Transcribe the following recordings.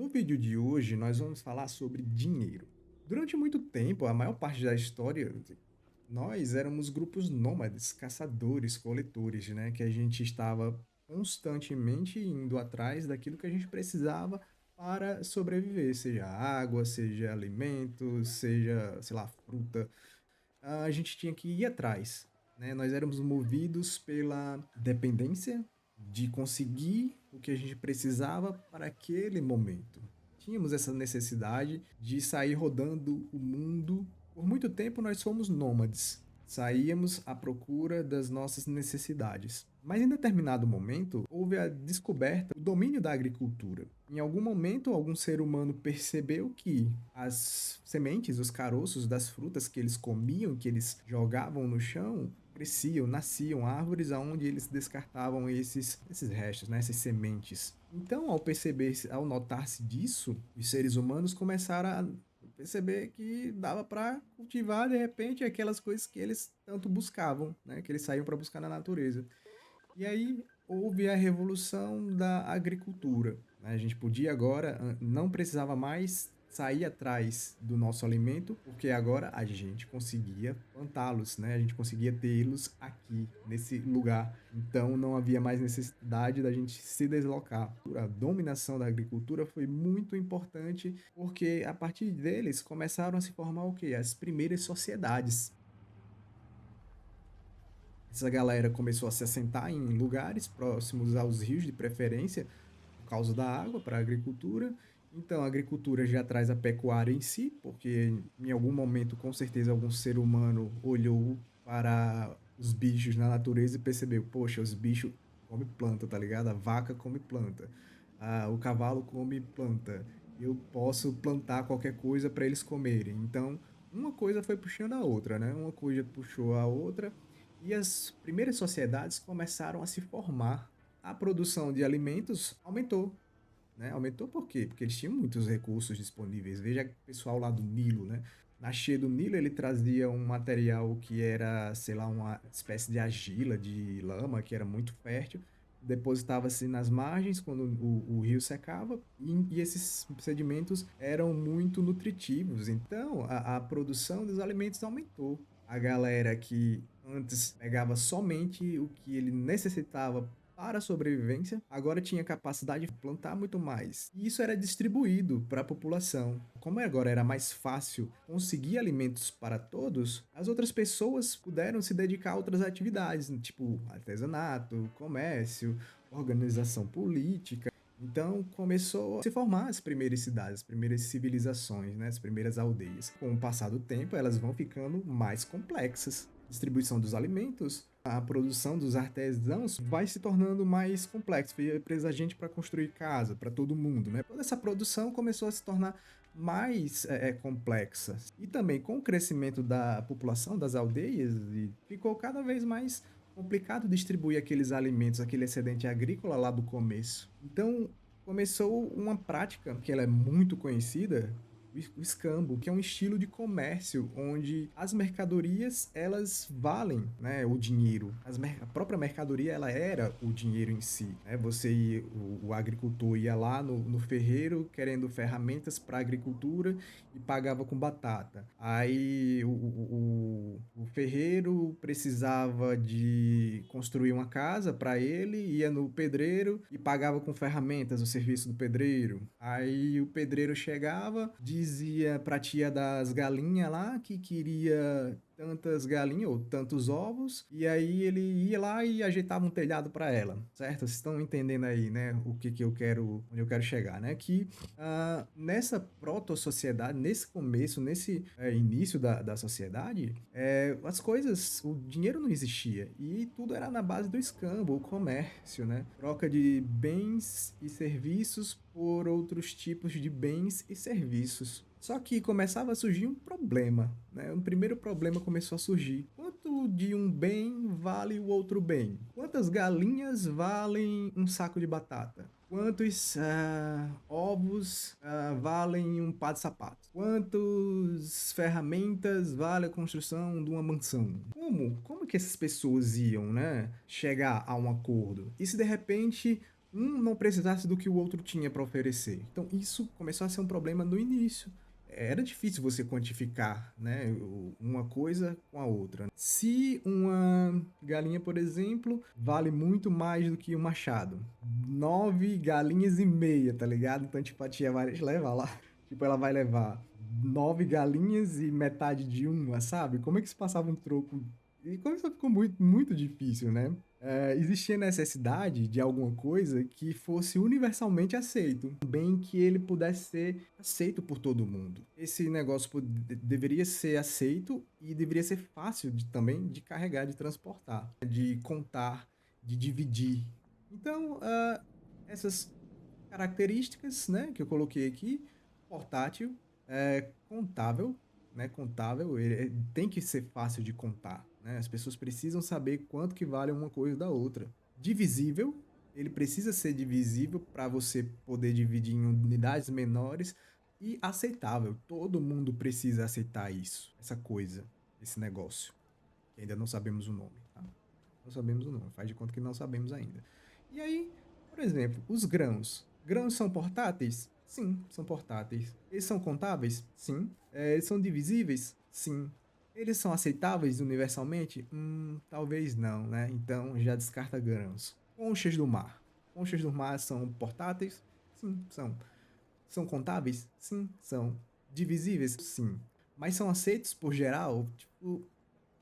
No vídeo de hoje, nós vamos falar sobre dinheiro. Durante muito tempo, a maior parte da história, nós éramos grupos nômades, caçadores, coletores, né? Que a gente estava constantemente indo atrás daquilo que a gente precisava para sobreviver, seja água, seja alimento, seja, sei lá, fruta. A gente tinha que ir atrás, né? Nós éramos movidos pela dependência de conseguir o que a gente precisava para aquele momento. Tínhamos essa necessidade de sair rodando o mundo. Por muito tempo nós fomos nômades. Saíamos à procura das nossas necessidades. Mas em determinado momento, houve a descoberta do domínio da agricultura. Em algum momento, algum ser humano percebeu que as sementes, os caroços das frutas que eles comiam, que eles jogavam no chão, cresciam, nasciam árvores aonde eles descartavam esses restos, né, essas sementes. Então, ao perceber, ao notar-se disso, os seres humanos começaram a perceber que dava para cultivar de repente aquelas coisas que eles tanto buscavam, né, que eles saíam para buscar na natureza. E aí houve a revolução da agricultura, né? A gente podia agora, não precisava mais sair atrás do nosso alimento, porque agora a gente conseguia plantá-los, né? A gente conseguia tê-los aqui, nesse lugar. Então não havia mais necessidade da gente se deslocar. A dominação da agricultura foi muito importante, porque a partir deles começaram a se formar o quê? As primeiras sociedades. Essa galera começou a se assentar em lugares próximos aos rios, de preferência, por causa da água para a agricultura. Então, a agricultura já traz a pecuária em si, porque em algum momento, com certeza, algum ser humano olhou para os bichos na natureza e percebeu: poxa, os bichos comem planta, tá ligado? A vaca come planta, o cavalo come planta. Eu posso plantar qualquer coisa para eles comerem. Então, uma coisa foi puxando a outra, né? Uma coisa puxou a outra e as primeiras sociedades começaram a se formar. A produção de alimentos aumentou, né? Aumentou por quê? Porque eles tinham muitos recursos disponíveis. Veja o pessoal lá do Nilo, né? Na cheia do Nilo, ele trazia um material que era, sei lá, uma espécie de argila, de lama, que era muito fértil. Depositava-se nas margens quando o rio secava, e esses sedimentos eram muito nutritivos. Então, a produção dos alimentos aumentou. A galera que antes pegava somente o que ele necessitava para a sobrevivência, agora tinha capacidade de plantar muito mais. E isso era distribuído para a população. Como agora era mais fácil conseguir alimentos para todos, as outras pessoas puderam se dedicar a outras atividades, tipo artesanato, comércio, organização política. Então começou a se formar as primeiras cidades, as primeiras civilizações, né, as primeiras aldeias. Com o passar do tempo, elas vão ficando mais complexas. Distribuição dos alimentos, a produção dos artesãos vai se tornando mais complexa. Foi presa gente para construir casa para todo mundo, né? Toda essa produção começou a se tornar mais complexa. E também com o crescimento da população das aldeias, ficou cada vez mais complicado distribuir aqueles alimentos, aquele excedente agrícola lá do começo. Então, começou uma prática que ela é muito conhecida, o escambo, que é um estilo de comércio onde as mercadorias elas valem, né, o dinheiro. A própria mercadoria ela era o dinheiro em si, né? O agricultor ia lá no ferreiro querendo ferramentas para agricultura e pagava com batata. Aí o ferreiro precisava de construir uma casa para ele, ia no pedreiro e pagava com ferramentas o serviço do pedreiro. Aí o pedreiro chegava, dizia pra tia das galinhas lá que queria tantas galinhas ou tantos ovos, e aí ele ia lá e ajeitava um telhado para ela, certo? Vocês estão entendendo aí, né, o que que eu quero, onde eu quero chegar, né? Que nessa proto-sociedade, nesse começo, nesse início da sociedade, as coisas, o dinheiro não existia e tudo era na base do escambo, o comércio, né? Troca de bens e serviços por outros tipos de bens e serviços. Só que começava a surgir um problema, né? Um primeiro problema começou a surgir. Quanto de um bem vale o outro bem? Quantas galinhas valem um saco de batata? Quantos ovos valem um par de sapatos? Quantas ferramentas vale a construção de uma mansão? Como que essas pessoas iam, né, chegar a um acordo? E se de repente um não precisasse do que o outro tinha para oferecer. Então isso começou a ser um problema no início. Era difícil você quantificar, né, uma coisa com a outra. Se uma galinha, por exemplo, vale muito mais do que um machado, 9 galinhas e meia, tá ligado? Então, tipo, a tia vai levar lá, tipo, ela vai levar 9 galinhas e metade de uma, sabe? Como é que se passava um troco? E como isso ficou muito, muito difícil, né? Existia necessidade de alguma coisa que fosse universalmente aceito, um bem que ele pudesse ser aceito por todo mundo. Esse negócio deveria ser aceito e deveria ser fácil também de carregar, de transportar, de contar, de dividir. Então, essas características, né, que eu coloquei aqui, portátil, contável, né, contável, ele tem que ser fácil de contar, né? As pessoas precisam saber quanto que vale uma coisa da outra. Divisível, ele precisa ser divisível para você poder dividir em unidades menores e aceitável. Todo mundo precisa aceitar isso, essa coisa, esse negócio, que ainda não sabemos o nome, tá? Não sabemos o nome, faz de conta que não sabemos ainda. E aí, por exemplo, os grãos. Grãos são portáteis? Sim, são portáteis. Eles são contáveis? Sim. Eles são divisíveis? Sim. Eles são aceitáveis universalmente? Talvez não, né? Então já descarta grãos. Conchas do mar. Conchas do mar são portáteis? Sim, são. São contáveis? Sim, são. Divisíveis? Sim. Mas são aceitos por geral? Tipo,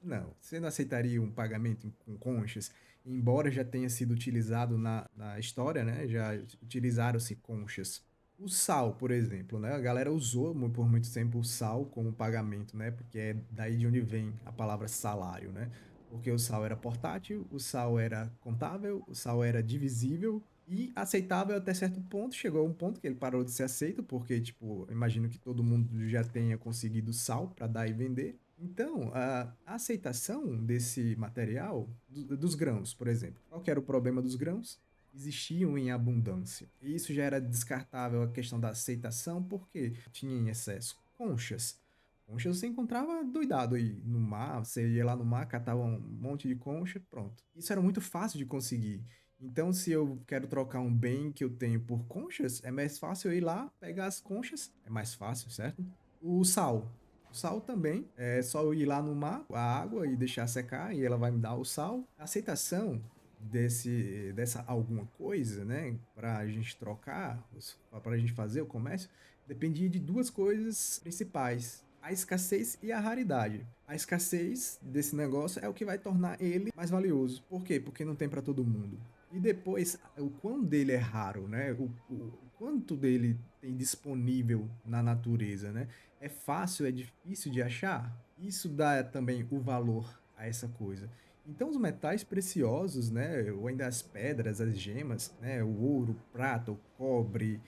não, você não aceitaria um pagamento com conchas, embora já tenha sido utilizado na história, né? Já utilizaram-se conchas. O sal, por exemplo, né? A galera usou por muito tempo o sal como pagamento, né? Porque é daí de onde vem a palavra salário, né? Porque o sal era portátil, o sal era contável, o sal era divisível e aceitável até certo ponto. Chegou a um ponto que ele parou de ser aceito, porque, tipo, eu imagino que todo mundo já tenha conseguido sal para dar e vender. Então, a aceitação desse material, dos grãos, por exemplo. Qual que era o problema dos grãos? Existiam em abundância. E isso já era descartável a questão da aceitação, porque tinha em excesso. Conchas. Conchas você encontrava doidado aí no mar, você ia lá no mar, catava um monte de concha, pronto. Isso era muito fácil de conseguir. Então, se eu quero trocar um bem que eu tenho por conchas, é mais fácil eu ir lá, pegar as conchas, é mais fácil, certo? O sal. O sal também, é só eu ir lá no mar, a água e deixar secar e ela vai me dar o sal. A aceitação dessa alguma coisa, né, para a gente trocar, para a gente fazer o comércio, dependia de duas coisas principais: a escassez e a raridade. A escassez desse negócio é o que vai tornar ele mais valioso. Por quê? Porque não tem para todo mundo. E depois, o quão dele é raro, né? O quanto dele tem disponível na natureza, né? É fácil, é difícil de achar? Isso dá também o valor a essa coisa. Então, os metais preciosos, né, ou ainda as pedras, as gemas, né, o ouro, o prata, o cobre,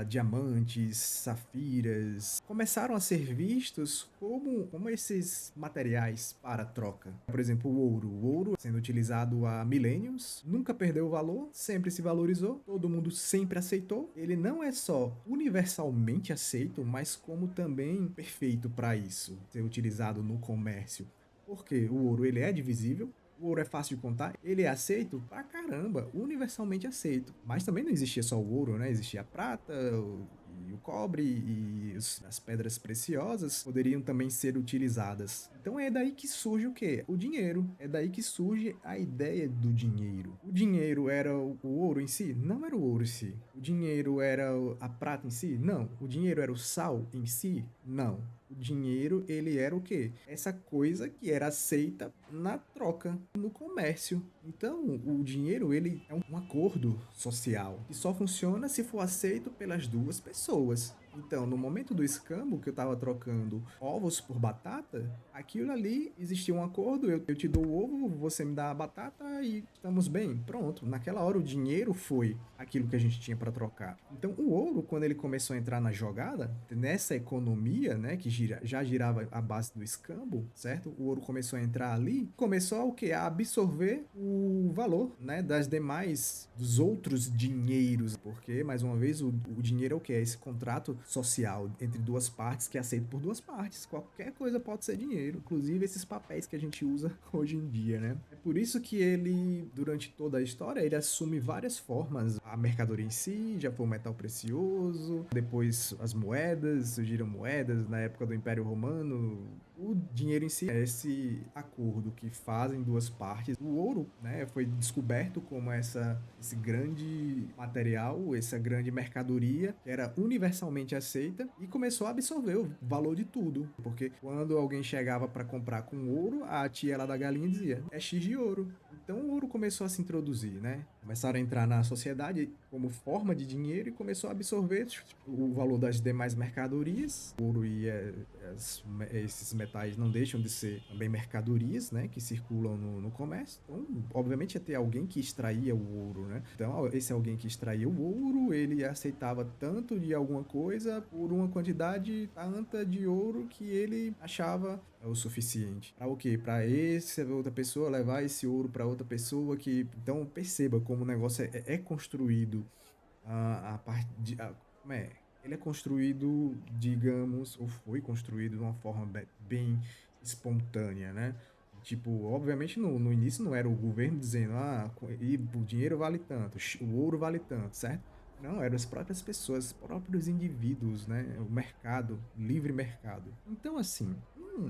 diamantes, safiras, começaram a ser vistos como esses materiais para troca. Por exemplo, o ouro sendo utilizado há milênios, nunca perdeu o valor, sempre se valorizou, todo mundo sempre aceitou. Ele não é só universalmente aceito, mas como também perfeito para isso, ser utilizado no comércio. Porque o ouro ele é divisível, o ouro é fácil de contar, ele é aceito pra caramba, universalmente aceito. Mas também não existia só o ouro, né? Existia a prata, e o cobre e as pedras preciosas poderiam também ser utilizadas. Então é daí que surge o quê? O dinheiro. É daí que surge a ideia do dinheiro. O dinheiro era o ouro em si? Não era o ouro em si. O dinheiro era a prata em si? Não. O dinheiro era o sal em si? Não. O dinheiro, ele era o quê? Essa coisa que era aceita na troca, no comércio. Então, o dinheiro, ele é um acordo social que só funciona se for aceito pelas duas pessoas. Então, no momento do escambo, que eu estava trocando ovos por batata, aquilo ali existia um acordo, eu te dou o ovo, você me dá a batata e estamos bem. Pronto, naquela hora o dinheiro foi aquilo que a gente tinha para trocar. Então, o ouro, quando ele começou a entrar na jogada, nessa economia, né, que já girava a base do escambo, certo? O ouro começou a entrar ali, começou o quê? A absorver o valor, né, das demais, dos outros dinheiros, porque, mais uma vez, o dinheiro é o quê? É esse contrato social entre duas partes que é aceito por duas partes. Qualquer coisa pode ser dinheiro, inclusive esses papéis que a gente usa hoje em dia, né? É por isso que ele, durante toda a história, ele assume várias formas. A mercadoria em si já foi um metal precioso, depois as moedas, surgiram moedas na época do Império Romano. O dinheiro em si é esse acordo que fazem duas partes. O ouro, né, foi descoberto como esse grande material, essa grande mercadoria que era universalmente aceita e começou a absorver o valor de tudo. Porque quando alguém chegava para comprar com ouro, a tia lá da galinha dizia: é X de ouro. Então o ouro começou a se introduzir, né? Começaram a entrar na sociedade como forma de dinheiro e começou a absorver o valor das demais mercadorias. O ouro e esses metais não deixam de ser também mercadorias, né? Que circulam no comércio. Então, obviamente, ia ter alguém que extraía o ouro, né? Então, esse alguém que extraía o ouro, ele aceitava tanto de alguma coisa por uma quantidade tanta de ouro que ele achava o suficiente. Para o quê? Para essa outra pessoa levar esse ouro para outra pessoa que... Então, perceba como o negócio é construído a parte de... como é? Ele é construído, digamos, ou foi construído de uma forma bem espontânea, né? Tipo, obviamente no início não era o governo dizendo, e o dinheiro vale tanto, o ouro vale tanto, certo? Não, eram as próprias pessoas, os próprios indivíduos, né? O mercado, livre mercado. Então, assim,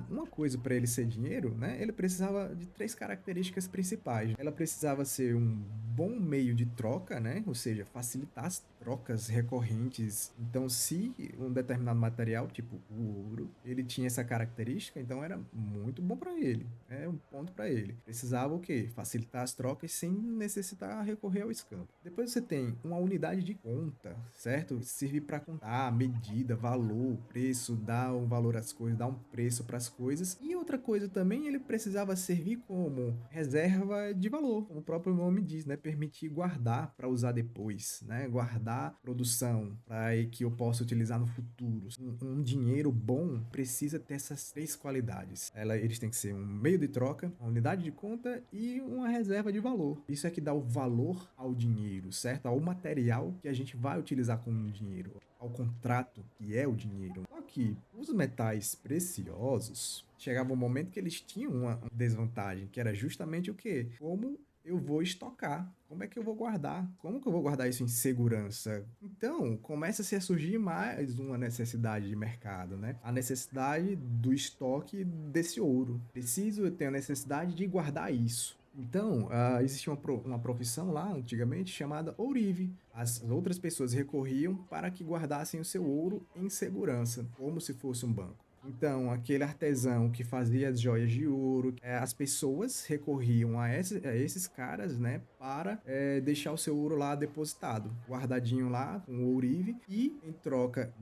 uma coisa para ele ser dinheiro, né? Ele precisava de três características principais. Ela precisava ser um bom meio de troca, né? Ou seja, facilitar as trocas recorrentes. Então, se um determinado material, tipo o ouro, ele tinha essa característica, então era muito bom para ele. É um ponto para ele. Precisava o quê? Facilitar as trocas sem necessitar recorrer ao escampo. Depois você tem uma unidade de conta, certo? Servir para contar medida, valor, preço, dar um valor às coisas, dar um preço para as coisas. E outra coisa também, ele precisava servir como reserva de valor, como o próprio nome diz, né? Permitir guardar para usar depois, né? Guardar produção para que eu possa utilizar no futuro. Um dinheiro bom precisa ter essas três qualidades. Eles têm que ser um meio de troca, uma unidade de conta e uma reserva de valor. Isso é que dá o valor ao dinheiro, certo? Ao material que a gente vai utilizar como dinheiro, ao contrato que é o dinheiro. Só que os metais preciosos chegava um momento que eles tinham uma desvantagem, que era justamente o quê? Como eu vou estocar? Como é que eu vou guardar? Como que eu vou guardar isso em segurança? Então, começa-se a surgir mais uma necessidade de mercado, né? A necessidade do estoque desse ouro. Preciso ter a necessidade de guardar isso. Então, existia uma profissão lá, antigamente, chamada ourive. As outras pessoas recorriam para que guardassem o seu ouro em segurança, como se fosse um banco. Então, aquele artesão que fazia as joias de ouro, as pessoas recorriam a esses caras, né, para deixar o seu ouro lá depositado, guardadinho lá com o ourive, e em troca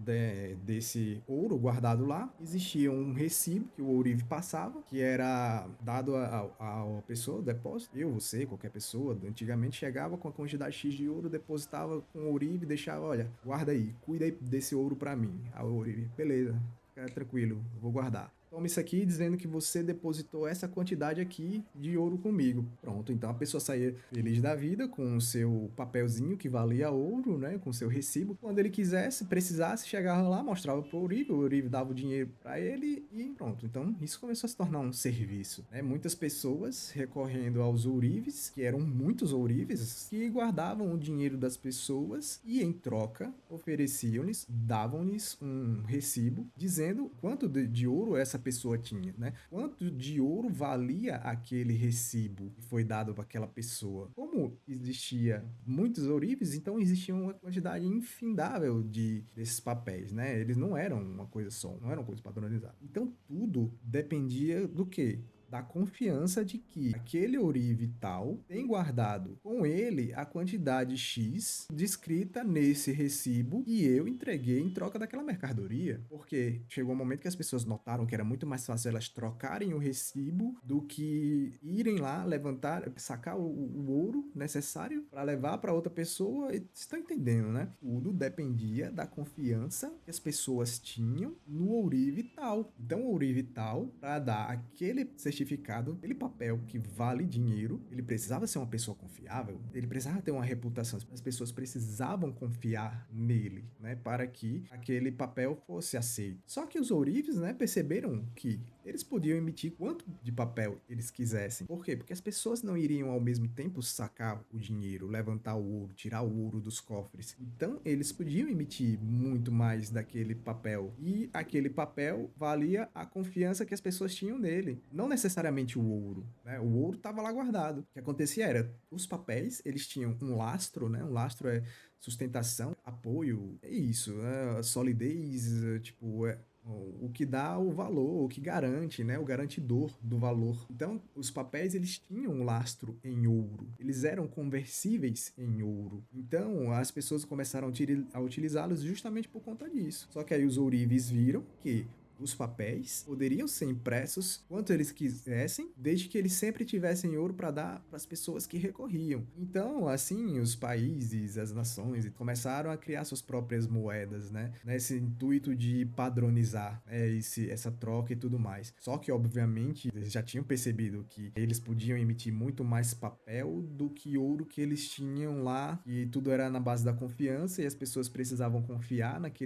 desse ouro guardado lá, existia um recibo que o ourive passava, que era dado à pessoa, o depósito, eu, você, qualquer pessoa, antigamente chegava com a quantidade X de ouro, depositava com o ourive, deixava, olha, guarda aí, cuida aí desse ouro para mim. A ourive, beleza. Fica tranquilo, vou guardar. Toma isso aqui dizendo que você depositou essa quantidade aqui de ouro comigo. Pronto, então a pessoa saía feliz da vida com o seu papelzinho que valia ouro, né? Com o seu recibo. Quando ele quisesse, precisasse, chegava lá, mostrava pro Ourive, o Ourive dava o dinheiro para ele e pronto. Então isso começou a se tornar um serviço, né? Muitas pessoas recorrendo aos ourives, que eram muitos ourives, que guardavam o dinheiro das pessoas e em troca ofereciam-lhes, davam-lhes um recibo dizendo quanto de ouro essa pessoa tinha, né? Quanto de ouro valia aquele recibo que foi dado para aquela pessoa. Como existia muitos ourives, então existia uma quantidade infindável desses papéis, né? Eles não eram uma coisa só, não eram coisas padronizadas. Então tudo dependia do quê? Da confiança de que aquele ourive tal tem guardado com ele a quantidade X descrita nesse recibo e eu entreguei em troca daquela mercadoria. Porque chegou um momento que as pessoas notaram que era muito mais fácil elas trocarem o recibo do que irem lá levantar, sacar o ouro necessário para levar para outra pessoa. Vocês estão entendendo, né? Tudo dependia da confiança que as pessoas tinham no ourive tal. Então, o ourive tal, para dar aquele certificado certificado, aquele papel que vale dinheiro, ele precisava ser uma pessoa confiável, ele precisava ter uma reputação, as pessoas precisavam confiar nele, né, para que aquele papel fosse aceito. Só que os ourives, né, perceberam que eles podiam emitir quanto de papel eles quisessem. Por quê? Porque as pessoas não iriam ao mesmo tempo sacar o dinheiro, levantar o ouro, tirar o ouro dos cofres. Então, eles podiam emitir muito mais daquele papel. E aquele papel valia a confiança que as pessoas tinham nele. Não necessariamente o ouro, né? O ouro estava lá guardado. O que acontecia era, os papéis, eles tinham um lastro, né? Um lastro é sustentação, apoio, é isso, né? Solidez, tipo, o que dá o valor, o que garante, né? O garantidor do valor. Então, os papéis eles tinham um lastro em ouro. Eles eram conversíveis em ouro. Então, as pessoas começaram a utilizá-los justamente por conta disso. Só que aí os ourives viram que os papéis poderiam ser impressos quanto eles quisessem, desde que eles sempre tivessem ouro para dar para as pessoas que recorriam. Então, assim, os países, as nações começaram a criar suas próprias moedas, né? Nesse intuito de padronizar, né, essa troca e tudo mais. Só que, obviamente, eles já tinham percebido que eles podiam emitir muito mais papel do que ouro que eles tinham lá, e tudo era na base da confiança, e as pessoas precisavam confiar que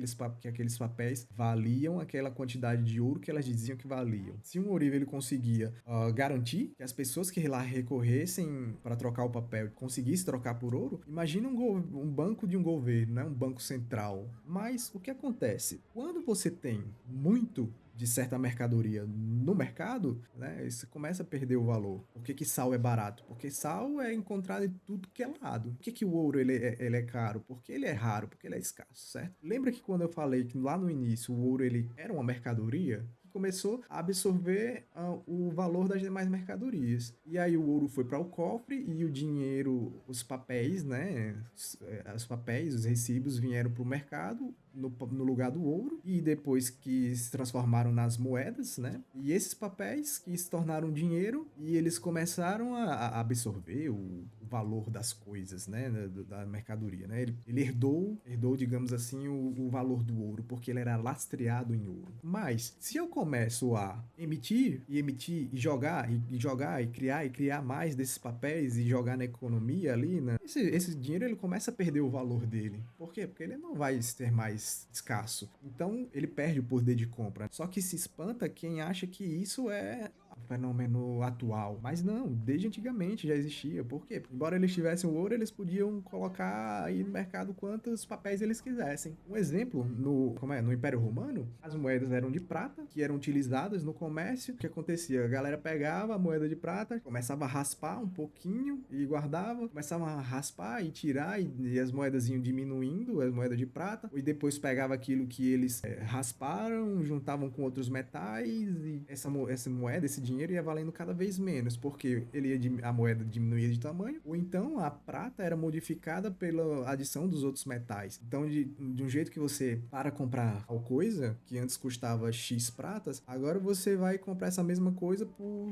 aqueles papéis valiam aquela quantidade de ouro que elas diziam que valiam. Se um ourive ele conseguia garantir que as pessoas que lá recorressem para trocar o papel conseguissem trocar por ouro, imagina um banco de um governo, né? Um banco central. Mas o que acontece? Quando você tem muito de certa mercadoria no mercado, né, você começa a perder o valor. Por que que sal é barato? Porque sal é encontrado em tudo que é lado. Por que que o ouro ele é caro? Porque ele é raro, porque ele é escasso, certo? Lembra que quando eu falei que lá no início o ouro ele era uma mercadoria? Começou a absorver o valor das demais mercadorias. E aí o ouro foi para o cofre e o dinheiro, os papéis, né? Os papéis, os recibos vieram para o mercado no lugar do ouro e depois que se transformaram nas moedas, né? E esses papéis que se tornaram dinheiro e eles começaram a absorver o valor das coisas, né? Da mercadoria, né? Ele herdou, digamos assim, o valor do ouro porque ele era lastreado em ouro. Mas se eu começo a emitir e jogar e criar mais desses papéis e jogar na economia ali, né? Esse dinheiro ele começa a perder o valor dele. Por quê? Porque ele não vai ser mais escasso. Então ele perde o poder de compra. Só que se espanta quem acha que isso é um fenômeno atual. Mas não, desde antigamente já existia. Por quê? Porque embora eles tivessem o ouro, eles podiam colocar aí no mercado quantos papéis eles quisessem. Um exemplo, no Império Romano, as moedas eram de prata, que eram utilizadas no comércio. O que acontecia? A galera pegava a moeda de prata, começava a raspar um pouquinho e guardava, começava a raspar e tirar, e as moedas iam diminuindo, as moedas de prata, e depois pegava aquilo que eles rasparam, juntavam com outros metais, e essa moeda, esse dinheiro ia valendo cada vez menos, porque a moeda diminuía de tamanho, ou então a prata era modificada pela adição dos outros metais. Então, de um jeito que você, para comprar tal coisa, que antes custava X pratas, agora você vai comprar essa mesma coisa por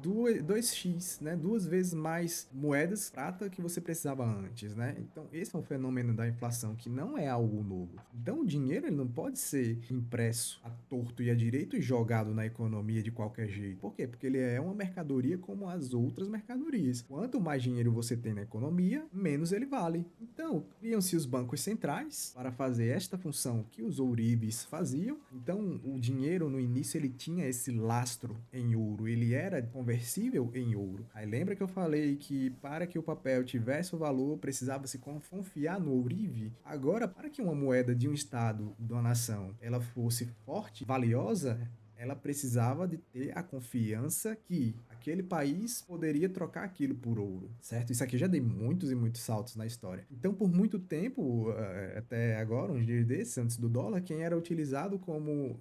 2x, né? 2 vezes mais moedas prata que você precisava antes, né? Então, esse é um fenômeno da inflação que não é algo novo. Então, o dinheiro ele não pode ser impresso à torto e à direito e jogado na economia de qualquer jeito. Por quê? Porque ele é uma mercadoria como as outras mercadorias. Quanto mais dinheiro você tem na economia, menos ele vale. Então, criam-se os bancos centrais para fazer esta função que os ourives faziam. Então, o dinheiro no início ele tinha esse lastro em ouro, ele era conversível em ouro. Aí lembra que eu falei que para que o papel tivesse o valor, precisava se confiar no ourive? Agora, para que uma moeda de um estado, de uma nação, ela fosse forte, valiosa, ela precisava de ter a confiança que aquele país poderia trocar aquilo por ouro, certo? Isso aqui já dei muitos e muitos saltos na história. Então, por muito tempo, até agora, uns dias desses, antes do dólar, quem era utilizado como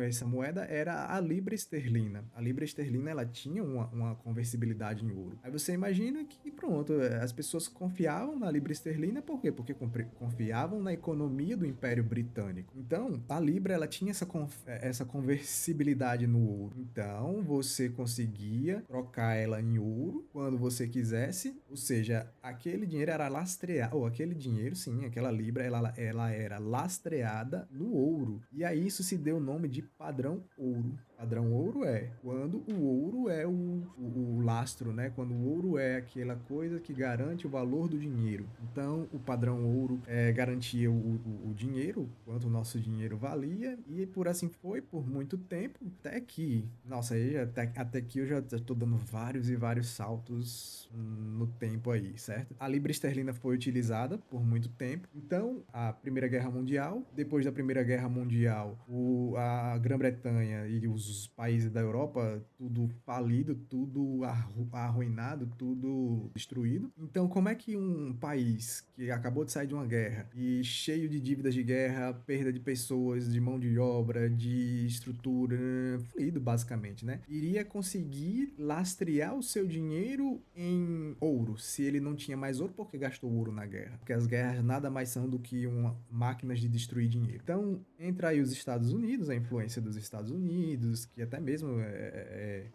essa moeda era a libra esterlina. A libra esterlina, ela tinha uma conversibilidade em ouro. Aí você imagina que, pronto, as pessoas confiavam na libra esterlina, por quê? Porque confiavam na economia do Império Britânico. Então, a libra, ela tinha essa conversibilidade no ouro. Então, você conseguia trocar ela em ouro quando você quisesse, ou seja, aquele dinheiro era lastreado, ou aquele dinheiro, sim, aquela libra, ela era lastreada no ouro. E aí isso se deu o nome de padrão ouro. Padrão ouro é quando o ouro é o lastro, né? Quando o ouro é aquela coisa que garante o valor do dinheiro. Então, o padrão ouro garantia o dinheiro, quanto o nosso dinheiro valia, e por assim foi por muito tempo, até que, nossa, aí até que eu já estou dando vários e vários saltos no tempo aí, certo? A libra esterlina foi utilizada por muito tempo. Então, a Primeira Guerra Mundial, depois da Primeira Guerra Mundial, a Grã-Bretanha e os países da Europa, tudo falido, tudo arruinado, tudo destruído. Então, como é que um país que acabou de sair de uma guerra e cheio de dívidas de guerra, perda de pessoas, de mão de obra, de estrutura, falido basicamente, né? Iria conseguir lastrear o seu dinheiro em ouro, se ele não tinha mais ouro porque gastou ouro na guerra. Porque as guerras nada mais são do que máquinas de destruir dinheiro. Então, entra aí os Estados Unidos, a influência dos Estados Unidos, que até mesmo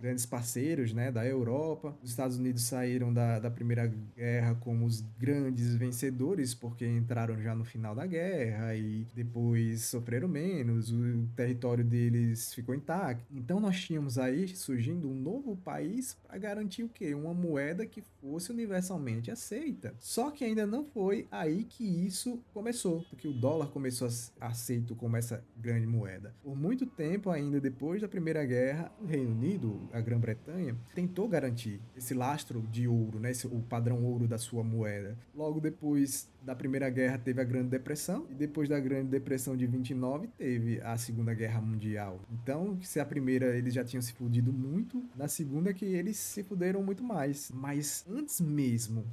grandes parceiros, né, da Europa. Os Estados Unidos saíram da Primeira Guerra como os grandes vencedores, porque entraram já no final da guerra e depois sofreram menos, o território deles ficou intacto. Então nós tínhamos aí surgindo um novo país para garantir o quê? Uma moeda que fosse universalmente aceita. Só que ainda não foi aí que isso começou, porque o dólar começou a ser aceito como essa grande moeda. Por muito tempo ainda depois da Primeira Guerra, o Reino Unido, a Grã-Bretanha, tentou garantir esse lastro de ouro, né, o padrão ouro da sua moeda. Logo depois da Primeira Guerra teve a Grande Depressão e depois da Grande Depressão de 29 teve a Segunda Guerra Mundial. Então, se a primeira eles já tinham se fudido muito, na segunda que eles se fuderam muito mais. Mas antes mesmo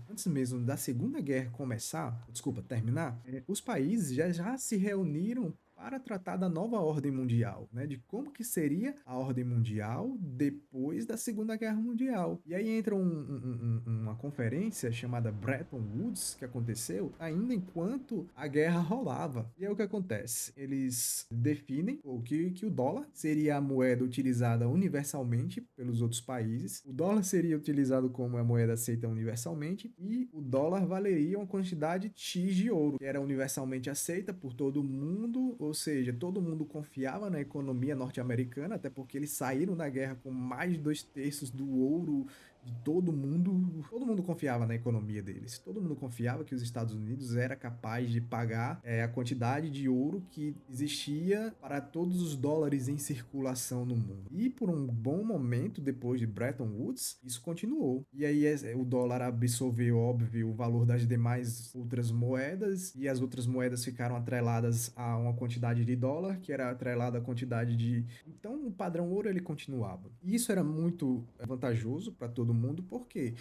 da Segunda Guerra começar, desculpa, terminar, os países já se reuniram para tratar da nova ordem mundial, né? De como que seria a ordem mundial depois da Segunda Guerra Mundial. E aí entra uma conferência chamada Bretton Woods, que aconteceu ainda enquanto a guerra rolava. E aí o que acontece? Eles definem que o dólar seria a moeda utilizada universalmente pelos outros países, o dólar seria utilizado como a moeda aceita universalmente e o dólar valeria uma quantidade X de ouro, que era universalmente aceita por todo mundo, ou seja, todo mundo confiava na economia norte-americana, até porque eles saíram da guerra com mais de 2/3 do ouro de todo mundo confiava na economia deles, todo mundo confiava que os Estados Unidos era capaz de pagar a quantidade de ouro que existia para todos os dólares em circulação no mundo. E por um bom momento, depois de Bretton Woods, isso continuou. E aí o dólar absorveu, óbvio, o valor das demais outras moedas, e as outras moedas ficaram atreladas a uma quantidade de dólar, que era atrelada à quantidade de... Então, o padrão ouro, ele continuava. E isso era muito vantajoso para todo mundo, porque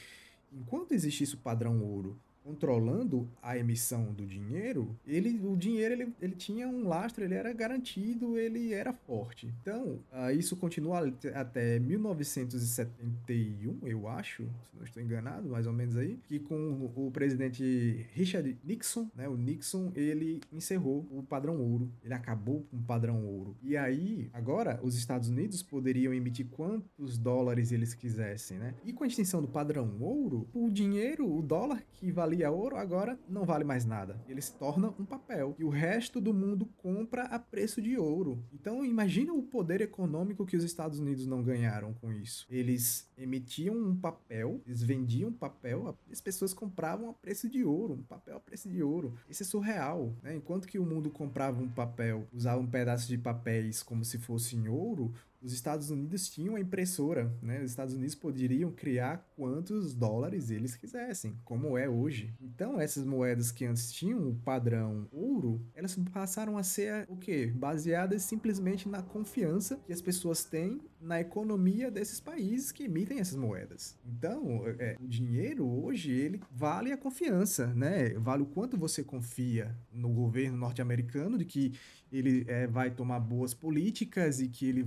enquanto existisse o padrão ouro controlando a emissão do dinheiro, o dinheiro ele tinha um lastro, ele era garantido, ele era forte. Então, isso continua até 1971, eu acho, se não estou enganado, mais ou menos aí, que com o presidente Richard Nixon, né, o Nixon, ele encerrou o padrão ouro, ele acabou com o padrão ouro. E aí, agora, os Estados Unidos poderiam emitir quantos dólares eles quisessem, né? E com a extinção do padrão ouro, o dinheiro, o dólar que valia ouro, agora não vale mais nada. Ele se torna um papel. E o resto do mundo compra a preço de ouro. Então, imagina o poder econômico que os Estados Unidos não ganharam com isso. Eles emitiam um papel, eles vendiam papel, as pessoas compravam a preço de ouro, um papel a preço de ouro. Isso é surreal, né? Enquanto que o mundo comprava um papel, usava um pedaço de papéis como se fosse em ouro, os Estados Unidos tinham a impressora, né? Os Estados Unidos poderiam criar quantos dólares eles quisessem, como é hoje. Então, essas moedas que antes tinham o padrão ouro, elas passaram a ser o quê? Baseadas simplesmente na confiança que as pessoas têm na economia desses países que emitem essas moedas. Então, o dinheiro hoje, ele vale a confiança, né? Vale o quanto você confia no governo norte-americano de que ele vai tomar boas políticas e que ele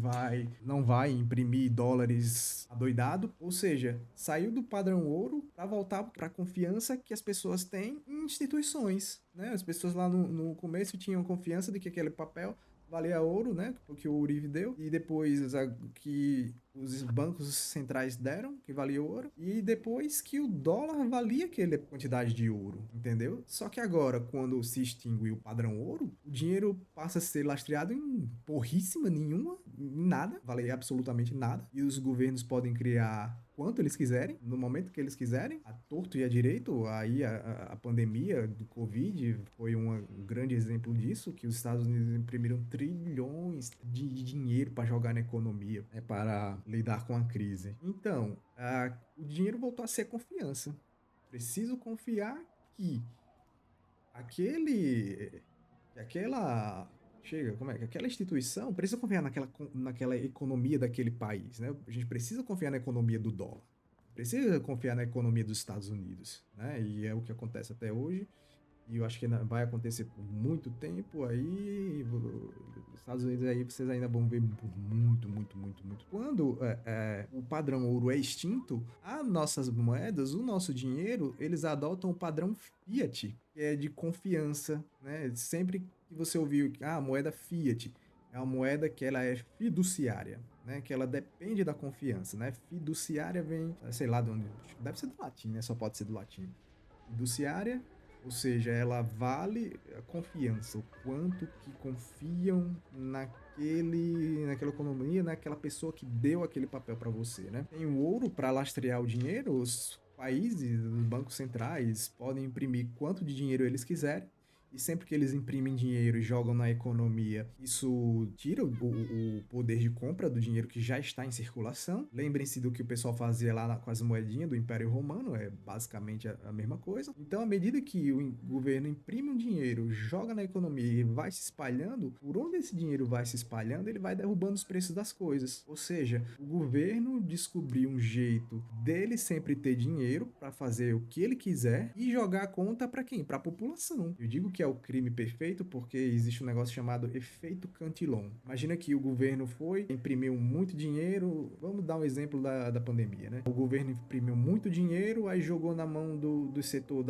não vai imprimir dólares adoidado. Ou seja, saiu do padrão ouro para voltar para a confiança que as pessoas têm em instituições, né? As pessoas lá no começo tinham confiança de que aquele papel valia ouro, né? Porque o Uribe deu. E depois que os bancos centrais deram, que valia ouro. E depois que o dólar valia aquela quantidade de ouro, entendeu? Só que agora, quando se extingue o padrão ouro, o dinheiro passa a ser lastreado em porríssima nenhuma, em nada, vale absolutamente nada, e os governos podem criar quanto eles quiserem, no momento que eles quiserem, a torto e a direito. Aí a pandemia do Covid foi um grande exemplo disso, que os Estados Unidos imprimiram trilhões de dinheiro para jogar na economia, né, para lidar com a crise. Então, o dinheiro voltou a ser confiança. Preciso confiar que aquele, aquela, chega, como é que aquela instituição precisa confiar naquela economia daquele país, né? A gente precisa confiar na economia do dólar, precisa confiar na economia dos Estados Unidos, né? E é o que acontece até hoje. E eu acho que vai acontecer por muito tempo aí. Os Estados Unidos aí vocês ainda vão ver por muito, muito, muito, muito. Quando o padrão ouro é extinto, as nossas moedas, o nosso dinheiro, eles adotam o padrão fiat, que é de confiança, né? Sempre que você ouviu a moeda fiat, é uma moeda que ela é fiduciária, né? Que ela depende da confiança, né? Fiduciária vem, sei lá de onde, deve ser do latim, né? Só pode ser do latim. Fiduciária, ou seja, ela vale a confiança, o quanto que confiam naquela economia, naquela pessoa que deu aquele papel para você, né? Tem o ouro para lastrear o dinheiro, os países, os bancos centrais podem imprimir quanto de dinheiro eles quiserem. E sempre que eles imprimem dinheiro e jogam na economia, isso tira o poder de compra do dinheiro que já está em circulação. Lembrem-se do que o pessoal fazia lá com as moedinhas do Império Romano, é basicamente a mesma coisa. Então, à medida que o governo imprime um dinheiro, joga na economia e vai se espalhando, por onde esse dinheiro vai se espalhando, ele vai derrubando os preços das coisas. Ou seja, o governo descobriu um jeito dele sempre ter dinheiro para fazer o que ele quiser e jogar a conta para quem? Para a população. Eu digo que é o crime perfeito porque existe um negócio chamado efeito Cantillon. Imagina que o governo imprimiu muito dinheiro. Vamos dar um exemplo da pandemia, né? O governo imprimiu muito dinheiro, aí jogou na mão do setor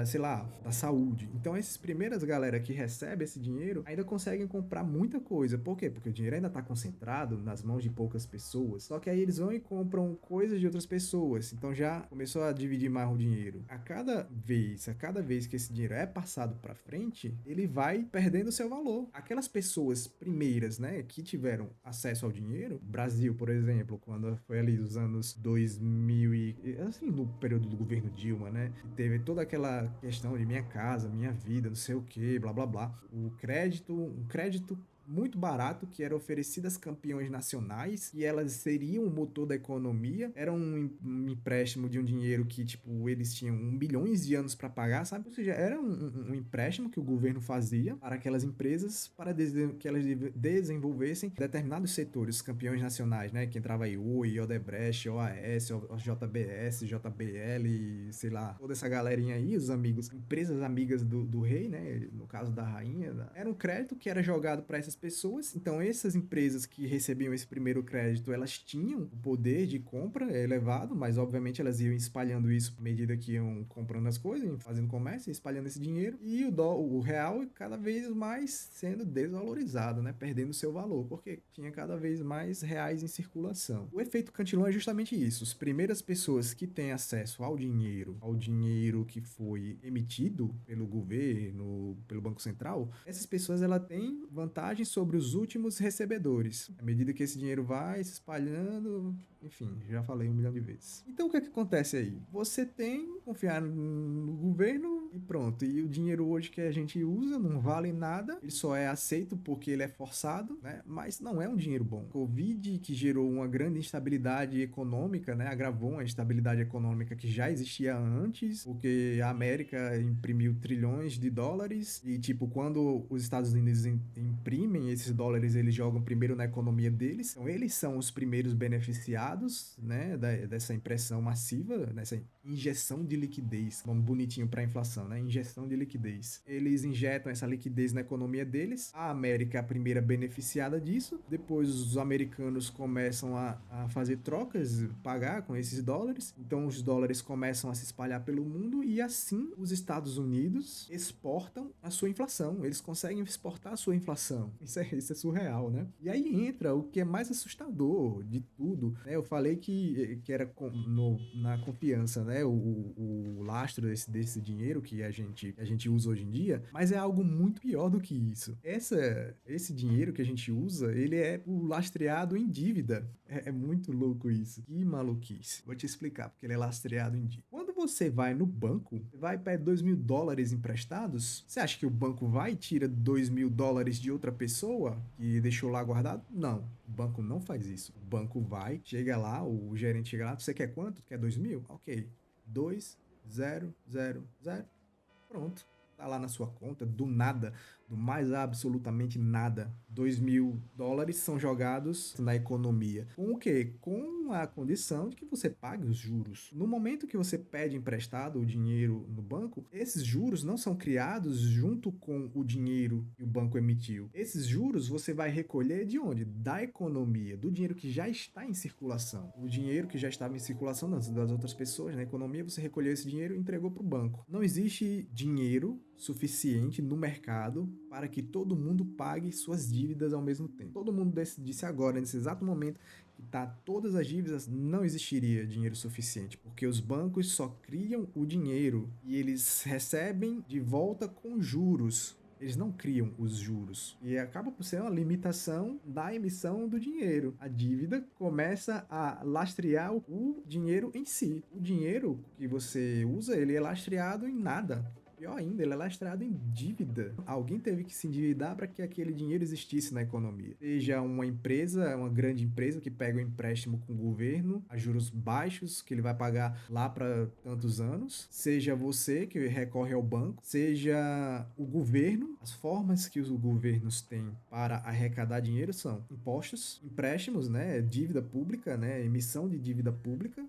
sei lá, da saúde. Então, essas primeiras galera que recebe esse dinheiro ainda conseguem comprar muita coisa. Por quê? Porque o dinheiro ainda está concentrado nas mãos de poucas pessoas. Só que aí eles vão e compram coisas de outras pessoas. Então, já começou a dividir mais o dinheiro. A cada vez que esse dinheiro é passado para frente, ele vai perdendo seu valor. Aquelas pessoas primeiras, né, que tiveram acesso ao dinheiro, Brasil, por exemplo, quando foi ali dos anos 2000 assim, no período do governo Dilma, né, que teve toda aquela questão de minha casa, minha vida, não sei o que, blá blá blá. Um crédito muito barato que era oferecido às campeões nacionais e elas seriam o motor da economia. Era um empréstimo de um dinheiro que, tipo, eles tinham bilhões de anos para pagar, sabe? Ou seja, era um empréstimo que o governo fazia para aquelas empresas para que elas desenvolvessem determinados setores, os campeões nacionais, né? Que entrava aí Oi, Odebrecht, OAS, JBS, JBL, sei lá, toda essa galerinha aí, os amigos, empresas amigas do rei, né? No caso da rainha, era um crédito que era jogado para essas pessoas. Então, essas empresas que recebiam esse primeiro crédito, elas tinham o poder de compra elevado, mas obviamente elas iam espalhando isso à medida que iam comprando as coisas, fazendo comércio, espalhando esse dinheiro, e o real cada vez mais sendo desvalorizado, né? Perdendo seu valor, porque tinha cada vez mais reais em circulação. O efeito Cantillon é justamente isso. As primeiras pessoas que têm acesso ao dinheiro que foi emitido pelo governo, pelo Banco Central, essas pessoas ela têm vantagem sobre os últimos recebedores. À medida que esse dinheiro vai se espalhando, enfim, já falei 1 milhão de vezes. Então o que é que acontece aí? Você tem que confiar no governo e pronto. E o dinheiro hoje que a gente usa não vale nada, ele só é aceito porque ele é forçado, né? Mas não é um dinheiro bom. Covid, que gerou uma grande instabilidade econômica, né? Agravou uma instabilidade econômica que já existia antes, porque a América imprimiu trilhões de dólares e, tipo, quando os Estados Unidos imprimem esses dólares, eles jogam primeiro na economia deles. Então, eles são os primeiros beneficiados, né? Dessa impressão massiva, dessa injeção de liquidez, nome bonitinho para inflação, né? Injeção de liquidez. Eles injetam essa liquidez na economia deles. A América é a primeira beneficiada disso. Depois os americanos começam a fazer trocas, pagar com esses dólares. Então os dólares começam a se espalhar pelo mundo e assim os Estados Unidos exportam a sua inflação. Eles conseguem exportar a sua inflação. Isso é surreal, né? E aí entra o que é mais assustador de tudo, né? eu falei que era na confiança, né? O lastro desse dinheiro que a gente usa hoje em dia, mas é algo muito pior do que isso. Esse dinheiro que a gente usa, ele é o lastreado em dívida. É muito louco isso. Que maluquice. Vou te explicar porque ele é lastreado em dívida. Quando você vai no banco, vai pede $2.000 emprestados, você acha que o banco vai e tira $2.000 de outra pessoa que deixou lá guardado? Não. O banco não faz isso. O banco vai, chega lá, o gerente chega lá, você quer quanto? Quer 2.000? Ok. 2.000. Pronto. Tá lá na sua conta, do nada, do mais absolutamente nada. $2.000 são jogados na economia. Com o quê? Com a condição de que você pague os juros. No momento que você pede emprestado o dinheiro no banco, esses juros não são criados junto com o dinheiro que o banco emitiu. Esses juros você vai recolher de onde? Da economia, do dinheiro que já está em circulação. O dinheiro que já estava em circulação das outras pessoas na economia, você recolheu esse dinheiro e entregou para o banco. Não existe dinheiro suficiente no mercado para que todo mundo pague suas dívidas ao mesmo tempo. Todo mundo decidisse agora, nesse exato momento, que tá todas as dívidas, não existiria dinheiro suficiente, porque os bancos só criam o dinheiro e eles recebem de volta com juros. Eles não criam os juros. E acaba por ser uma limitação da emissão do dinheiro. A dívida começa a lastrear o dinheiro em si. O dinheiro que você usa, ele é lastreado em nada. Pior ainda, ele é lastreado em dívida. Alguém teve que se endividar para que aquele dinheiro existisse na economia. Seja uma empresa, uma grande empresa que pega um empréstimo com o governo a juros baixos, que ele vai pagar lá para tantos anos. Seja você que recorre ao banco. Seja o governo. As formas que os governos têm para arrecadar dinheiro são impostos, empréstimos, né, dívida pública, né, emissão de dívida pública.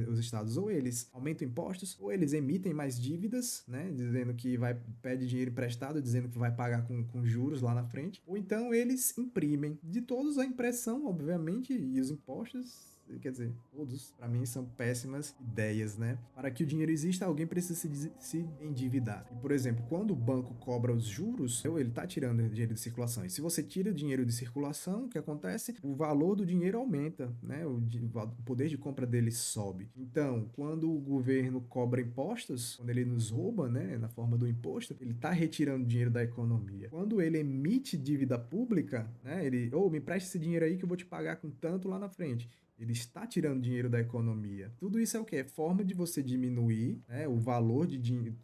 Os estados ou eles aumentam impostos ou eles emitem mais dívidas, né, dizendo que pede dinheiro emprestado, dizendo que vai pagar com juros lá na frente, ou então eles imprimem. De todos a impressão, obviamente, e os impostos, quer dizer, todos, para mim, são péssimas ideias, né? Para que o dinheiro exista, alguém precisa se endividar. E, por exemplo, quando o banco cobra os juros, ele tá tirando dinheiro de circulação. E se você tira o dinheiro de circulação, o que acontece? O valor do dinheiro aumenta, né? O poder de compra dele sobe. Então, quando o governo cobra impostos, quando ele nos rouba, né, na forma do imposto, ele tá retirando dinheiro da economia. Quando ele emite dívida pública, né, me empresta esse dinheiro aí que eu vou te pagar com tanto lá na frente. Ele está tirando dinheiro da economia. Tudo isso é o quê? É forma de você diminuir, né, o valor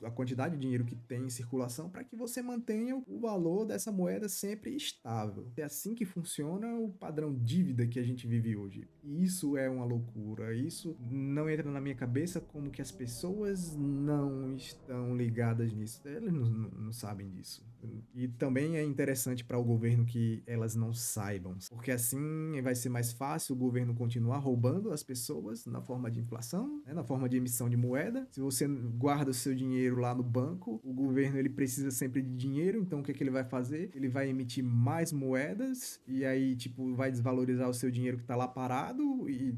a quantidade de dinheiro que tem em circulação para que você mantenha o valor dessa moeda sempre estável. É assim que funciona o padrão dívida que a gente vive hoje. E isso é uma loucura. Isso não entra na minha cabeça como que as pessoas não estão ligadas nisso. Elas não sabem disso. E também é interessante para o governo que elas não saibam, porque assim vai ser mais fácil o governo continuar roubando as pessoas na forma de inflação, né, na forma de emissão de moeda. Se você guarda o seu dinheiro lá no banco, o governo ele precisa sempre de dinheiro, então o que é que ele vai fazer? Ele vai emitir mais moedas e aí tipo vai desvalorizar o seu dinheiro que está lá parado e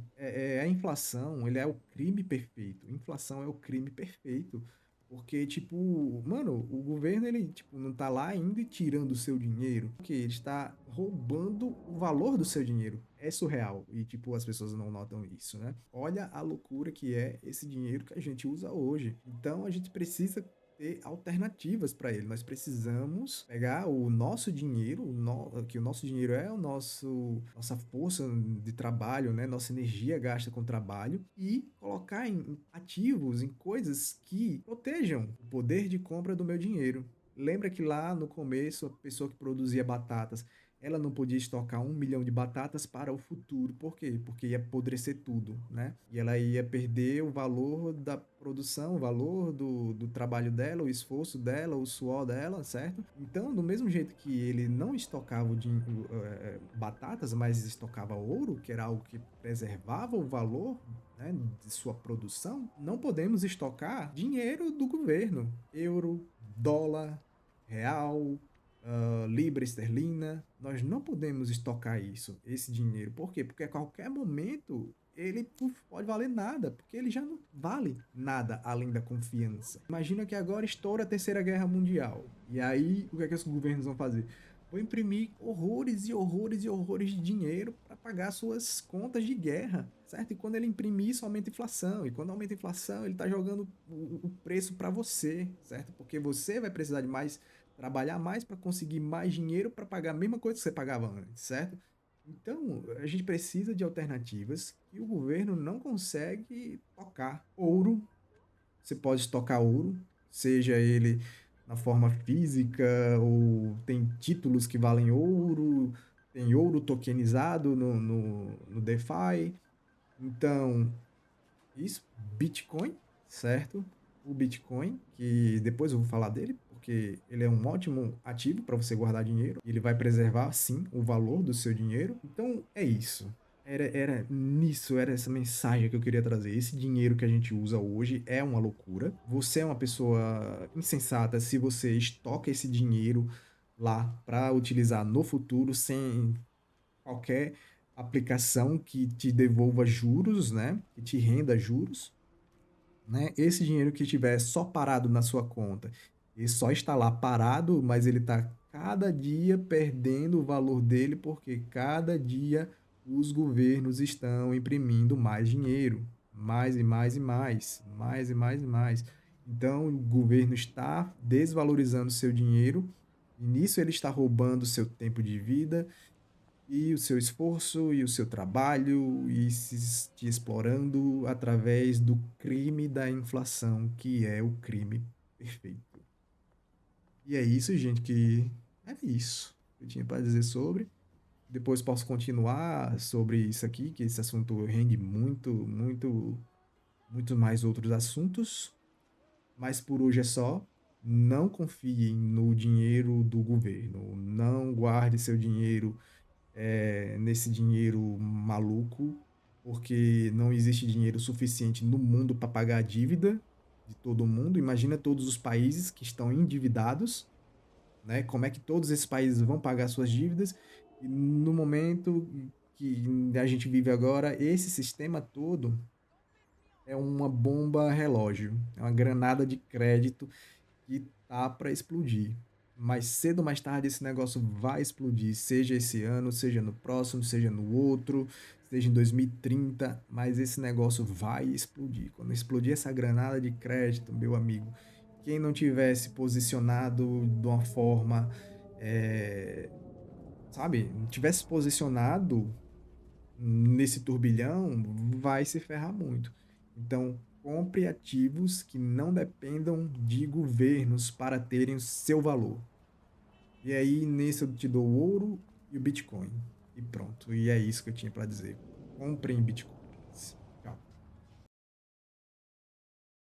a inflação, ele é o crime perfeito. Inflação é o crime perfeito. Porque, tipo, mano, o governo, ele, tipo, não tá lá ainda e tirando o seu dinheiro. Porque ele está roubando o valor do seu dinheiro. É surreal. E, tipo, as pessoas não notam isso, né? Olha a loucura que é esse dinheiro que a gente usa hoje. Então, a gente precisa ter alternativas para ele. Nós precisamos pegar o nosso dinheiro, que o nosso dinheiro é nossa força de trabalho, né? Nossa energia gasta com trabalho e colocar em ativos, em coisas que protejam o poder de compra do meu dinheiro. Lembra que lá no começo a pessoa que produzia batatas ela não podia estocar 1 milhão de batatas para o futuro. Por quê? Porque ia apodrecer tudo, né? E ela ia perder o valor da produção, o valor do trabalho dela, o esforço dela, o suor dela, certo? Então, do mesmo jeito que ele não estocava batatas, mas estocava ouro, que era algo que preservava o valor, né, de sua produção, não podemos estocar dinheiro do governo. Euro, dólar, real, libra esterlina. Nós não podemos estocar esse dinheiro. Por quê? Porque a qualquer momento ele pode valer nada, porque ele já não vale nada além da confiança. Imagina que agora estoura a Terceira Guerra Mundial. E aí, o que é que os governos vão fazer? vou imprimir horrores e horrores e horrores de dinheiro para pagar suas contas de guerra, certo? E quando ele imprimir isso, aumenta a inflação. E quando aumenta a inflação, ele está jogando o preço para você, certo? Porque você vai precisar de mais, trabalhar mais para conseguir mais dinheiro para pagar a mesma coisa que você pagava antes, certo? Então, a gente precisa de alternativas que o governo não consegue tocar. Ouro, você pode tocar ouro, seja ele na forma física ou tem títulos que valem ouro, tem ouro tokenizado no DeFi. Então, isso, Bitcoin, certo? O Bitcoin, que depois eu vou falar dele, porque ele é um ótimo ativo para você guardar dinheiro. Ele vai preservar, sim, o valor do seu dinheiro. Então, é isso. Era essa mensagem que eu queria trazer. Esse dinheiro que a gente usa hoje é uma loucura. Você é uma pessoa insensata se você estoca esse dinheiro lá para utilizar no futuro sem qualquer aplicação que te devolva juros, né? Que te renda juros, né? Esse dinheiro que estiver só parado na sua conta e só está lá parado, mas ele está cada dia perdendo o valor dele porque cada dia os governos estão imprimindo mais dinheiro, mais e mais e mais, mais e mais e mais. Então, o governo está desvalorizando seu dinheiro e nisso ele está roubando seu tempo de vida e o seu esforço e o seu trabalho e te explorando através do crime da inflação, que é o crime perfeito. E é isso, gente, que era isso que eu tinha para dizer sobre. Depois posso continuar sobre isso aqui, que esse assunto rende muito, muito, muito mais outros assuntos. Mas por hoje é só. Não confiem no dinheiro do governo. Não guarde seu dinheiro nesse dinheiro maluco, porque não existe dinheiro suficiente no mundo para pagar a dívida de todo mundo. Imagina todos os países que estão endividados, né? Como é que todos esses países vão pagar suas dívidas? E no momento que a gente vive agora, esse sistema todo é uma bomba relógio, é uma granada de crédito que tá para explodir. Mais cedo ou mais tarde esse negócio vai explodir, seja esse ano, seja no próximo, seja no outro, seja em 2030, mas esse negócio vai explodir. Quando explodir essa granada de crédito, meu amigo, quem não tivesse posicionado de uma forma, é, sabe, não tivesse posicionado nesse turbilhão, vai se ferrar muito. Então, compre ativos que não dependam de governos para terem o seu valor. E aí, nesse eu te dou o ouro e o Bitcoin. E pronto. E é isso que eu tinha para dizer. Comprem Bitcoin.